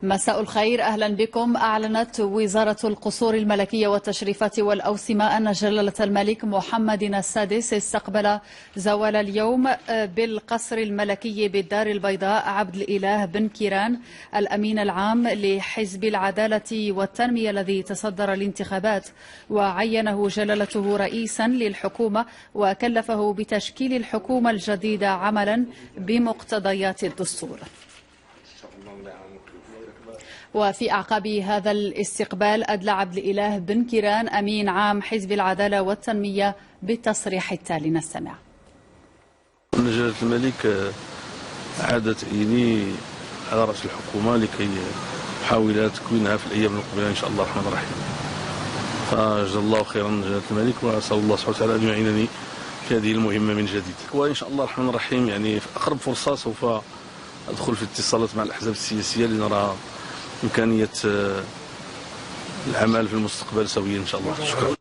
مساء الخير، أهلا بكم. أعلنت وزارة القصور الملكية والتشريفات والأوسمة أن جلالة الملك محمد السادس استقبل زوال اليوم بالقصر الملكي بالدار البيضاء عبد الإله بن كيران الأمين العام لحزب العدالة والتنمية الذي تصدر الانتخابات، وعينه جلالته رئيسا للحكومة وكلفه بتشكيل الحكومة الجديدة عملا بمقتضيات الدستور. وفي أعقاب هذا الاستقبال أدلى عبد الإله بن كيران أمين عام حزب العدالة والتنمية بالتصريح التالي، نستمع. جلالة الملك عاد تعييني على رأس الحكومة لكي أحاول تكوينها في الأيام المقبلة إن شاء الله الرحمن الرحيم. فجزا الله خيرا جلالة الملك، وأسأل الله سبحانه وتعالى أن يعينني في هذه المهمة من جديد. وإن شاء الله الرحمن الرحيم يعني في أقرب فرصة سوف أدخل في اتصالات مع الأحزاب السياسية لنرى إمكانية العمل في المستقبل سويا إن شاء الله. شكرا.